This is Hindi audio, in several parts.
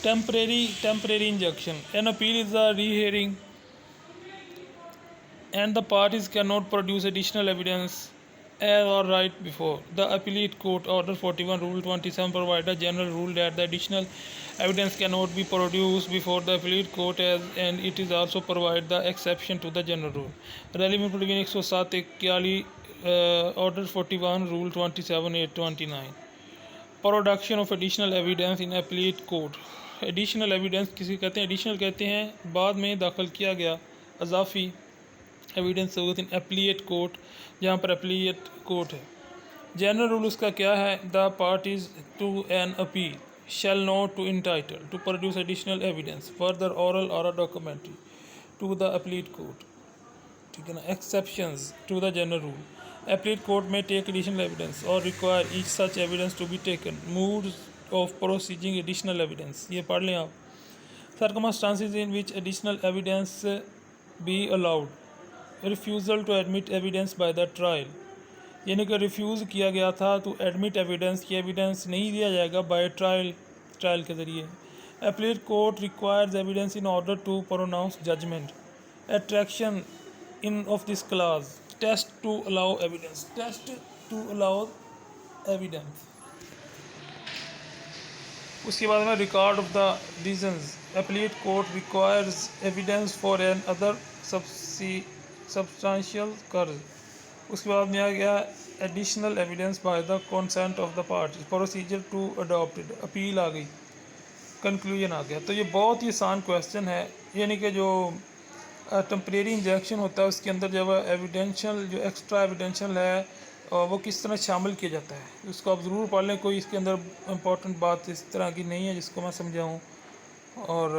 Temporary injunction. An appeal is a rehearing and the parties cannot produce additional evidence as or right before. The appellate court order 41 rule 27 provide a general rule that the additional evidence cannot be produced before the appellate court and it is also provide the exception to the general rule. Relevant provision 107 order 41 rule 27 829. Production of additional evidence in appellate court. Additional evidence किसी कहते हैं, एडिशनल कहते हैं बाद में दाखिल किया गया अजाफी एविडेंस इन एप्लीट कोर्ट, जहाँ पर एप्लीट कोर्ट है। जनरल रूल उसका क्या है? The parties to an appeal shall not to entitle to produce additional evidence further oral और documentary to the appellate court. ठीक है ना। Exceptions to the general rule, appellate court में टेक एडिशनल एविडेंस और require each such evidence to be taken. Modes of proceeding additional evidence, ये पढ़ लें आप। Circumstances in which additional evidence be allowed. Refusal to admit evidence by the trial, यानी कि रिफ्यूज़ किया गया था तो एडमिट एविडेंस की एविडेंस नहीं दिया जाएगा बाय ट्रायल के ज़रिए। Appellate court requires evidence in order to pronounce judgment. Attraction in of this class, test to allow evidence. उसके बाद में record of the reasons. Appellate court requires evidence for an other substantial cause. उसके बाद में आ गया additional evidence by the consent of the party. Procedure to adopted, appeal आ गई, कंक्लूजन आ गया। तो ये बहुत ही आसान क्वेश्चन है, यानी कि जो टेम्परेरी इंजेक्शन होता है उसके अंदर जब एविडेंशियल जो एक्स्ट्रा एविडेंशियल है वो किस तरह शामिल किया जाता है, उसको आप ज़रूर पढ़ लें। कोई इसके अंदर इम्पोर्टेंट बात इस तरह की नहीं है जिसको मैं समझाऊँ। और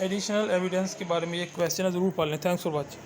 एडिशनल एविडेंस के बारे में ये क्वेश्चन है, ज़रूर पढ़ लें। Thanks for watching.